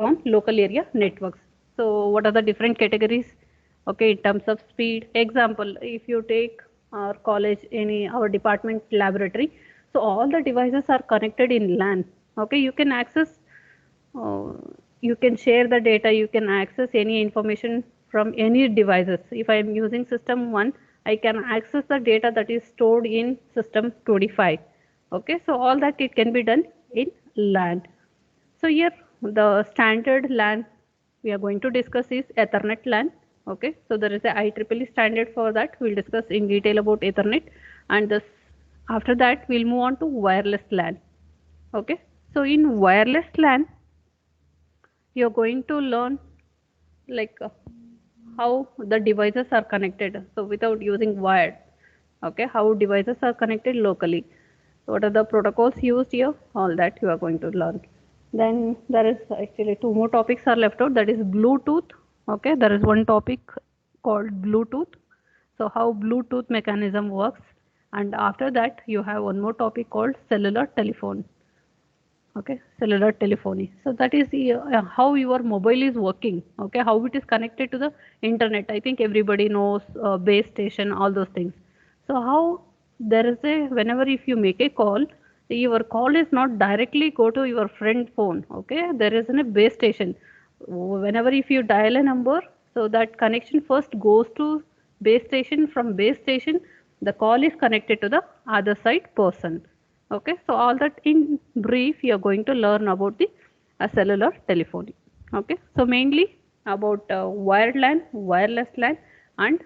on local area networks. So what are the different categories? Okay, in terms of speed. Example, if you take our college, our department laboratory, so all the devices are connected in LAN. Okay, you can access, uh, you can share the data, you can access any information from any devices. If I am using system 1, I can access the data that is stored in system 25. Okay, so all that it can be done in LAN. So here the standard LAN we are going to discuss is Ethernet LAN. Okay, so there is a IEEE standard for that. We'll discuss in detail about Ethernet, and this after that we'll move on to wireless LAN. Okay, so in wireless LAN you're going to learn like how the devices are connected. So without using wired, okay, how devices are connected locally. What are the protocols used here? All that you are going to learn. Then there is actually two more topics are left out. That is Bluetooth. Okay, there is one topic called Bluetooth. So how Bluetooth mechanism works, and after that you have one more topic called cellular telephone. Okay, cellular telephony, so that is the, how your mobile is working. Okay, how it is connected to the internet. I think everybody knows base station, all those things. So how there is a, whenever if you make a call, your call is not directly go to your friend phone. Okay, there is a base station. Whenever if you dial a number, so that connection first goes to base station. From base station the call is connected to the other side person. Okay, so all that in brief you are going to learn about the cellular telephony. Okay, so mainly about wired LAN, wireless LAN, and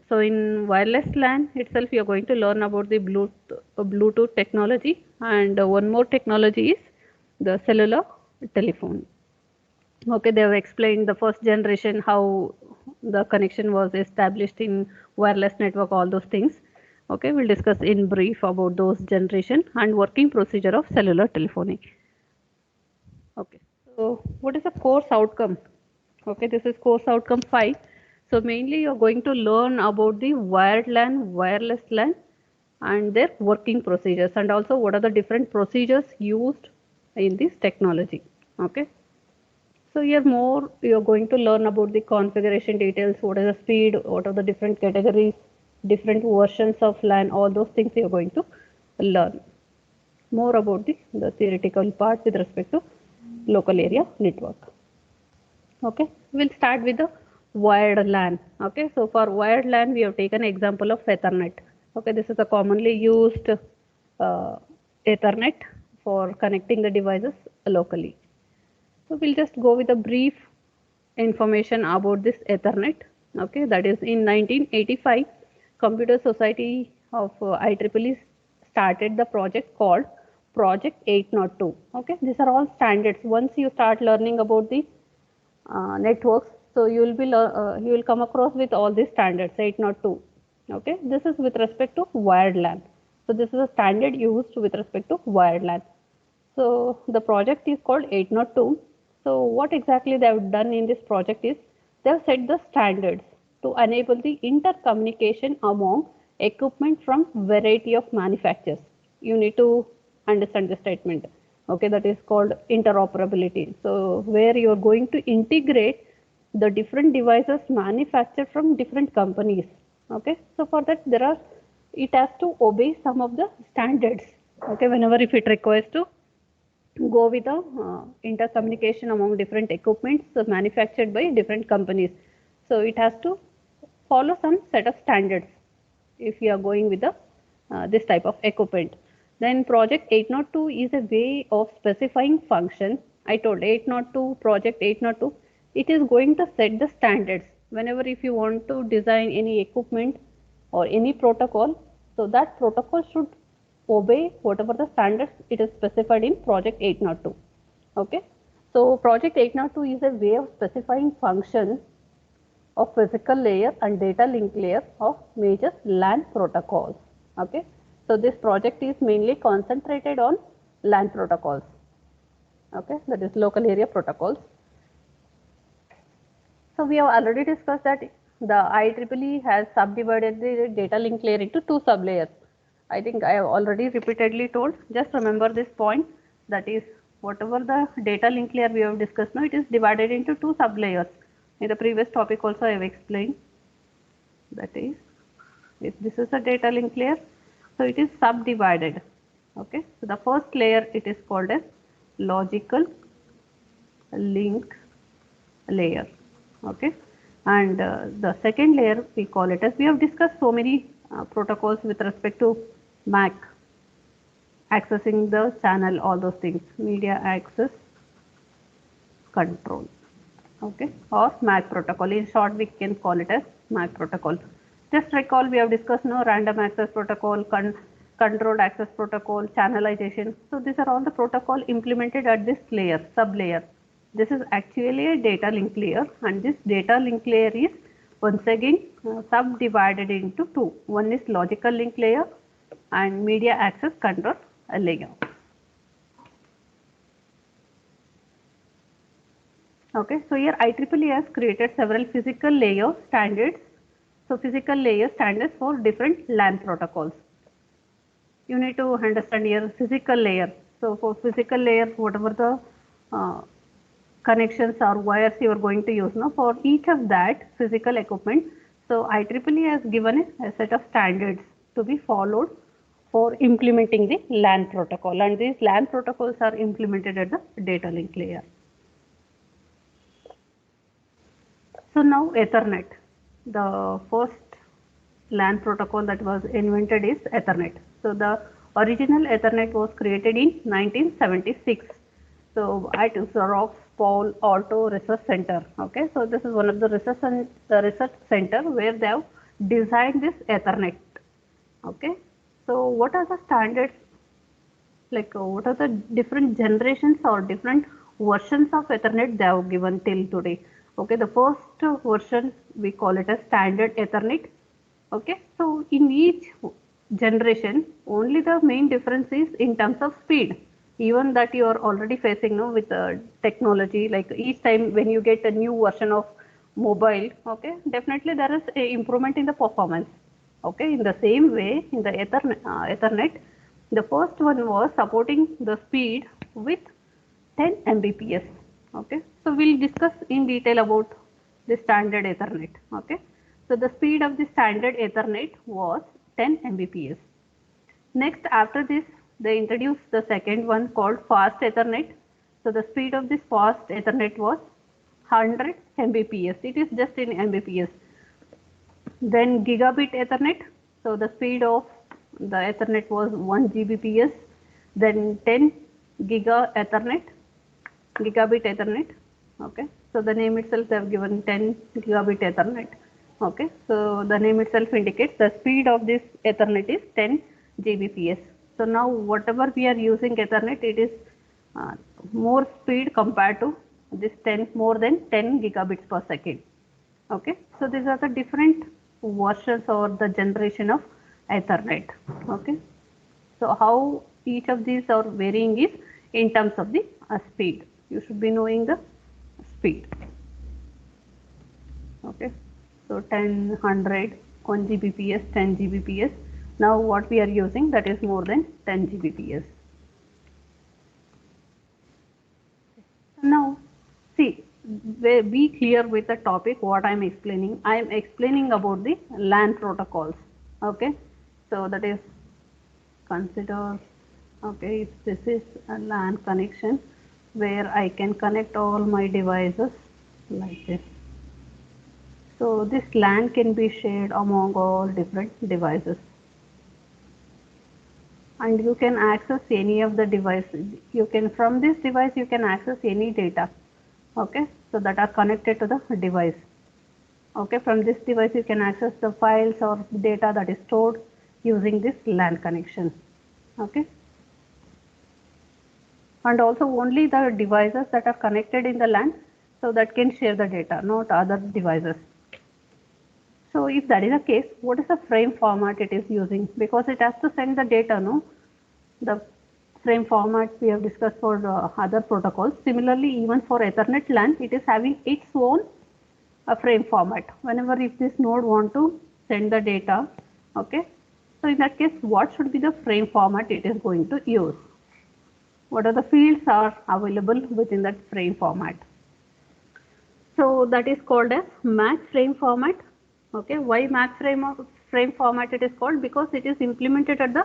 so in wireless LAN itself you are going to learn about the Bluetooth technology, and one more technology is the cellular telephone. Okay, they have explained the first generation, how the connection was established in wireless network, all those things. Okay, we'll discuss in brief about those generation and working procedure of cellular telephony. Okay, so what is the course outcome? Okay, this is course outcome 5. So mainly you're going to learn about the wired LAN, wireless LAN, and their working procedures, and also what are the different procedures used in this technology. Okay. So here more you're going to learn about the configuration details, what is the speed, what are the different categories, different versions of LAN, all those things you're going to learn. More about the theoretical part with respect to local area network. Okay, we'll start with the wired LAN. Okay, so for wired LAN we have taken example of Ethernet. Okay, this is a commonly used Ethernet for connecting the devices locally. So we'll just go with a brief information about this Ethernet. Okay, that is in 1985, Computer Society of IEEE started the project called Project 802. Okay, these are all standards. Once you start learning about the networks, so you will come across with all these standards 802. Okay, this is with respect to wired LAN. So this is a standard used with respect to wired LAN. So the project is called 802. So what exactly they have done in this project is they have set the standards to enable the intercommunication among equipment from variety of manufacturers. You need to understand the statement. Okay, that is called interoperability. So where you are going to integrate the different devices manufactured from different companies. Okay, so for that it has to obey some of the standards. Okay, whenever if it requires to go with the intercommunication among different equipments manufactured by different companies. So it has to follow some set of standards if you are going with the this type of equipment. Then project 802 is a way of specifying function. I told 802, project 802, it is going to set the standards. Whenever if you want to design any equipment or any protocol, so that protocol should obey whatever the standards it is specified in project 802. Okay, so project 802 is a way of specifying functions of physical layer and data link layer of major LAN protocols. Okay, so this project is mainly concentrated on LAN protocols. Okay, that is local area protocols. So we have already discussed that the IEEE has subdivided the data link layer into two sublayers. I think I have already repeatedly told. Just remember this point, that is whatever the data link layer we have discussed now, it is divided into two sublayers. In the previous topic also I have explained. That is, if this is a data link layer, so it is subdivided. Okay, so the first layer it is called as logical link layer. Okay, and the second layer we call it as, we have discussed so many protocols with respect to MAC, accessing the channel, all those things, media access control. Okay, or MAC protocol. In short, we can call it as MAC protocol. Just recall, we have discussed no random access protocol, controlled access protocol, channelization. So these are all the protocol implemented at this layer, sub layer. This is actually a data link layer, and this data link layer is once again subdivided into two. One is logical link layer and media access control layer. Okay, so here IEEE has created several physical layer standards. So physical layer standards for different LAN protocols. You need to understand here physical layer. So for physical layer, whatever the connections or wires you are going to use now, for each of that physical equipment, so IEEE has given a set of standards to be followed for implementing the LAN protocol, and these LAN protocols are implemented at the data link layer. So now Ethernet, the first LAN protocol that was invented is Ethernet. So the original Ethernet was created in 1976. So at Xerox Paul Auto Research Center. Okay, so this is one of the research center where they have designed this Ethernet. Okay, so what are the standards? Like what are the different generations or different versions of Ethernet they have given till today? Okay, the first version we call it as standard Ethernet. Okay, so in each generation only the main difference is in terms of speed. Even that you are already facing now with technology, like each time when you get a new version of mobile, okay, definitely there is a improvement in the performance. Okay, in the same way in the Ethernet, the first one was supporting the speed with 10 Mbps. Okay, so we'll discuss in detail about the standard Ethernet. Okay, so the speed of the standard Ethernet was 10 Mbps. Next, after this, they introduced the second one called fast Ethernet. So the speed of this fast Ethernet was 100 Mbps. It is just in Mbps. Then gigabit Ethernet. So the speed of the Ethernet was 1 Gbps. Then 10 gigabit Ethernet. Okay, so the name itself they have given 10 gigabit Ethernet. Okay, so the name itself indicates the speed of this Ethernet is 10 Gbps. So now whatever we are using Ethernet, it is more speed compared to this 10, more than 10 gigabits per second. Okay, so these are the different versions or the generation of Ethernet. Okay, so how each of these are varying is in terms of the speed. You should be knowing the speed. Okay, so 10, 100, 1 Gbps, 10 Gbps. Now what we are using, that is more than 10 Gbps. Now see, be clear with the topic what I am explaining. I am explaining about the LAN protocols. Okay, so that is, consider, okay, if this is a LAN connection where I can connect all my devices like this. So this LAN can be shared among all different devices, and you can access any of the devices. You can, from this device you can access any data. Okay, so that are connected to the device. Okay, from this device you can access the files or data that is stored using this LAN connection. Okay, and also only the devices that are connected in the LAN, so that can share the data, not other devices. So if that is the case, what is the frame format it is using? Because it has to send the data, no? The frame format we have discussed for other protocols. Similarly, even for Ethernet LAN, it is having its own frame format. Whenever if this node want to send the data, okay, so in that case, what should be the frame format it is going to use? what are the fields are available within that frame format. So that is called as max frame format. Okay, why max frame format it is called? Because it is implemented at the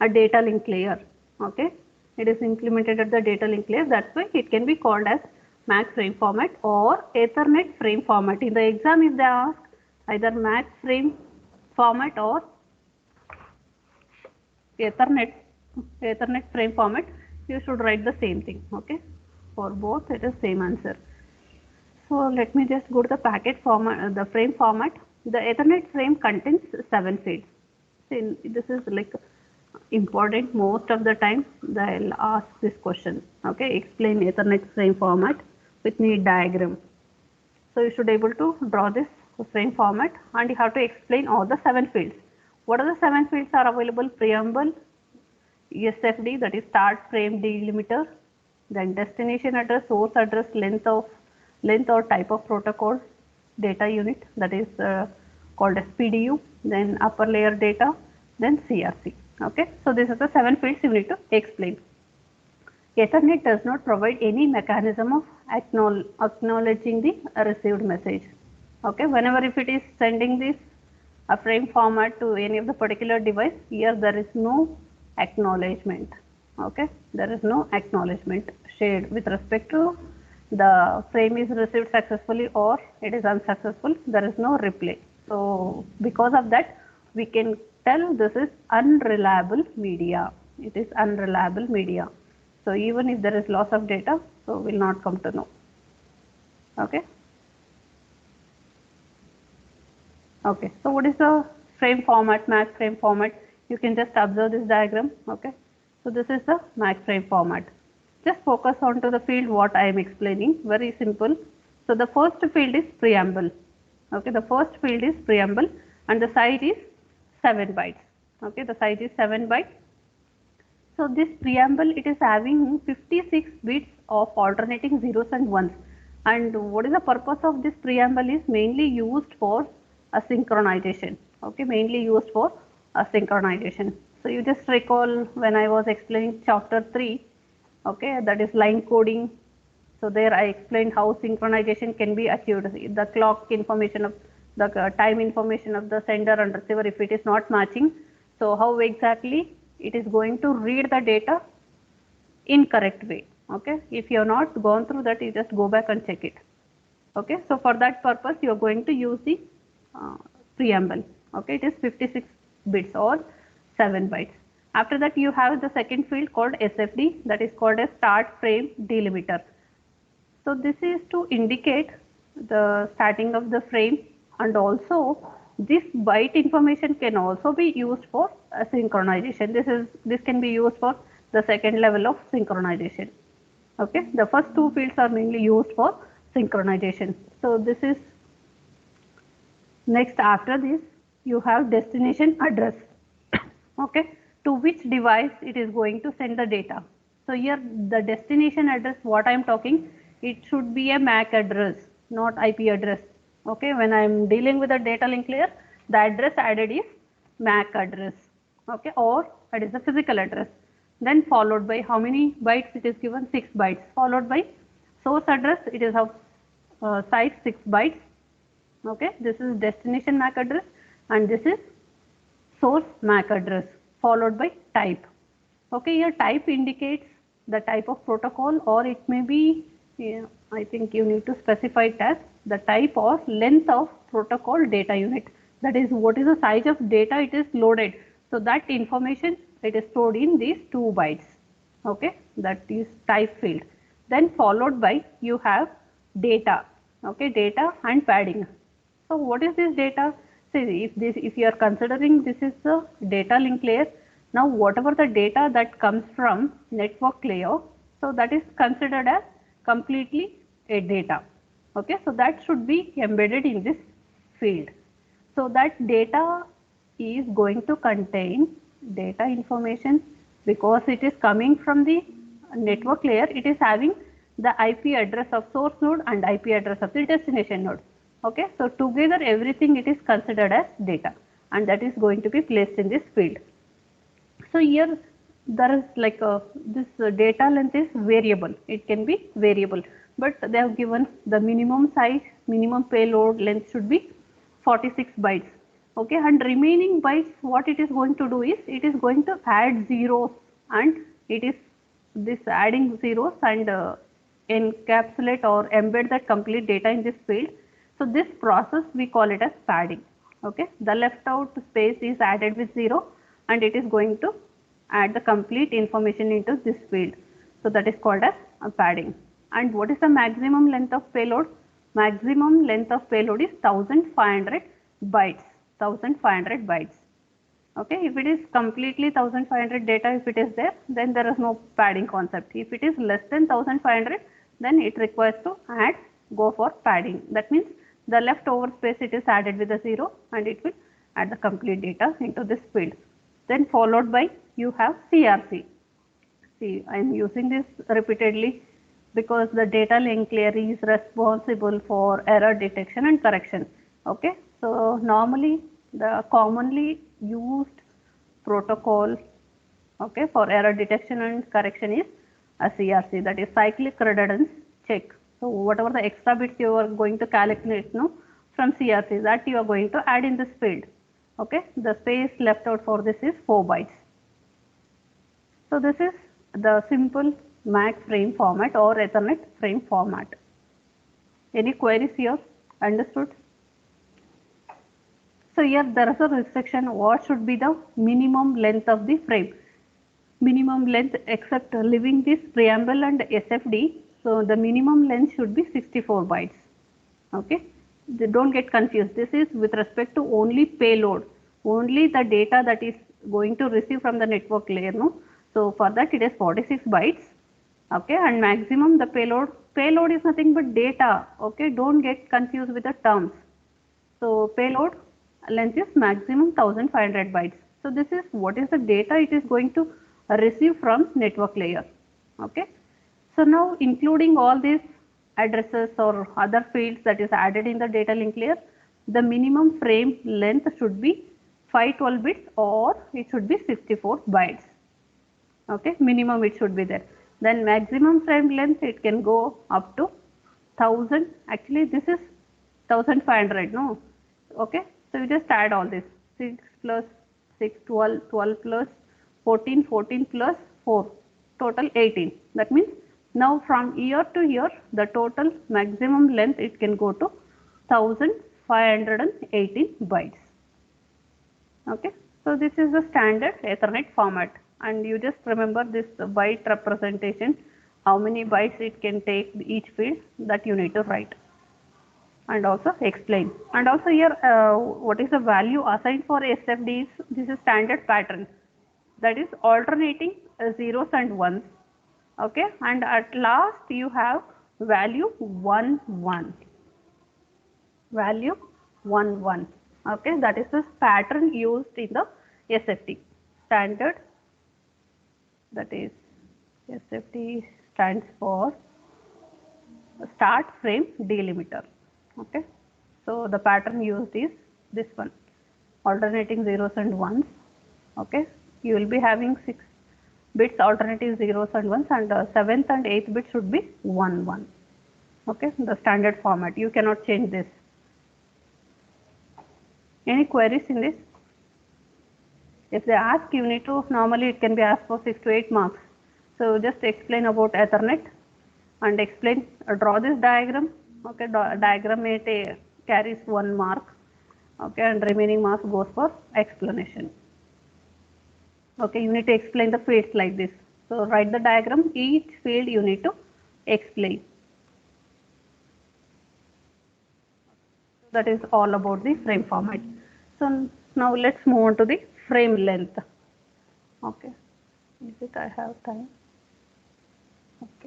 data link layer. Okay, it is implemented at the data link layer. That's why it can be called as max frame format or Ethernet frame format. In the exam, if they ask either max frame format or Ethernet frame format, you should write the same thing. Okay, for both it is same answer. So let me just go to the packet format, the frame format. The Ethernet frame contains 7 fields. See, this is like important most of the time they'll ask this question. Okay, explain Ethernet frame format with need diagram. So you should able to draw this frame format and you have to explain all the 7 fields. What are the 7 fields are available? Preamble, SFD, that is start frame delimiter, then destination address, source address, length or type of protocol, data unit, that is called as PDU, then upper layer data, then CRC. Okay, so these are the 7 fields you need to explain. Ethernet does not provide any mechanism of acknowledging the received message. Okay, whenever if it is sending this a frame format to any of the particular device, here there is no acknowledgement. Okay, there is no acknowledgement shared with respect to the frame is received successfully or it is unsuccessful. There is no replay. So because of that, we can tell this is unreliable media. It is unreliable media. So even if there is loss of data, so will not come to know. Okay. Okay. So what is the frame format, max frame format? You can just observe this diagram. Okay. So this is the max frame format. Just focus on to the field what I am explaining. Very simple. So the first field is preamble. Okay. The first field is preamble and the size is 7 bytes. Okay. The size is 7 bytes. So this preamble, it is having 56 bits of alternating zeros and ones. And what is the purpose of this preamble is mainly used for a synchronization. Okay, mainly used for a synchronization. So you just recall when I was explaining chapter 3, okay, that is line coding. So there I explained how synchronization can be achieved. The clock information of the time information of the sender and receiver, if it is not matching, so how exactly it is going to read the data in correct way. Okay, if you have not gone through that, you just go back and check it. Okay, so for that purpose you are going to use the preamble. Okay, it is 56 bits or 7 bytes. After that you have the second field called SFD, that is called as start frame delimiter. So this is to indicate the starting of the frame, and also this byte information can also be used for synchronization. This can be used for the second level of synchronization. Okay, the first two fields are mainly used for synchronization. So this is next. After this you have destination address. Okay, to which device it is going to send the data. So here the destination address, what I am talking, it should be a MAC address, not IP address. Okay, when I am dealing with a data link layer, the address added is MAC address. Okay, or it is a physical address. Then followed by how many bytes it is given? 6 bytes. Followed by source address, it is of size 6 bytes. Okay, this is destination MAC address and this is source MAC address, followed by type. Okay, here type indicates the type of protocol, or it may be, I think you need to specify it as the type or length of protocol data unit. That is, what is the size of data it is loaded. So that information it is stored in these 2 bytes. Okay, that is type field. Then followed by you have data. Okay, data and padding. So what is this data? See, if you are considering this is the data link layer, now whatever the data that comes from network layer, so that is considered as completely a data. Okay, so that should be embedded in this field. So that data is going to contain data information because it is coming from the network layer. It is having the IP address of source node and IP address of the destination node. Okay, so together everything it is considered as data, and that is going to be placed in this field. So here there is like this data length is variable, it can be variable, but they have given the minimum size, minimum payload length should be 46 bytes. Okay, and remaining bytes, what it is going to do is it is going to add zeros, and it is this adding zeros and encapsulate or embed that complete data in this field. So this process we call it as padding. Okay, the left out space is added with 0 and it is going to add the complete information into this field. So that is called as a padding. And what is the maximum length of payload? Maximum length of payload is 1500 bytes. 1500 bytes. Okay, if it is completely 1500 data, if it is there, then there is no padding concept. If it is less than 1500, then it requires to go for padding. That means the leftover space it is added with a 0 and it will add the complete data into this field. Then followed by you have CRC. See, I am using this repeatedly because the data link layer is responsible for error detection and correction. Okay, so normally the commonly used protocol, okay, for error detection and correction is a CRC, that is cyclic redundance check. So whatever the extra bits you are going to calculate now from CRC, that you are going to add in this field. Okay, the space left out for this is 4 bytes. So this is the simple MAC frame format or Ethernet frame format. Any queries here? Understood? So here there is a restriction, what should be the minimum length of the frame. Minimum length, except leaving this preamble and SFD, so the minimum length should be 64 bytes. Okay, don't get confused, this is with respect to only payload, only the data that is going to receive from the network layer, no. So for that it is 46 bytes. Okay, and maximum the payload is nothing but data. Okay, don't get confused with the terms. So payload length is maximum 1500 bytes. So this is what is the data it is going to receive from network layer. Okay, so now including all these addresses or other fields that is added in the data link layer, the minimum frame length should be 512 bits or it should be 64 bytes. Okay, minimum it should be there. Then maximum frame length it can go up to 1000. Actually this is 1500, no. Okay, so you just add all this, 6 plus 6, 12, 12 plus 14, 14 plus 4, total 18. That means now from year to year the total maximum length it can go to 1518 bytes. Okay, so this is the standard Ethernet format, and you just remember this byte representation, how many bytes it can take each field, that you need to write and also explain. And also here what is the value assigned for SFDs? This is standard pattern, that is alternating zeros and ones. Okay, and at last you have value 1 1, value 1 1. Okay, that is the pattern used in the SFD standard, that is SFD stands for start frame delimiter. Okay, so the pattern used is this one, alternating zeros and ones. Okay, you will be having 6 bits alternative zeros and ones, and 7th and 8th bit should be 1 1. Okay, the standard format, you cannot change this. Any queries in this? If they ask, you need to, normally it can be asked for 6 to 8 marks. So just explain about Ethernet and explain, draw this diagram. Okay, diagram it carries 1 mark. Okay, and remaining marks goes for explanation. Okay, you need to explain the fields like this. So write the diagram, each field you need to explain. That is all about the frame format. So now let's move on to the frame length. Okay, is it I have time? Okay.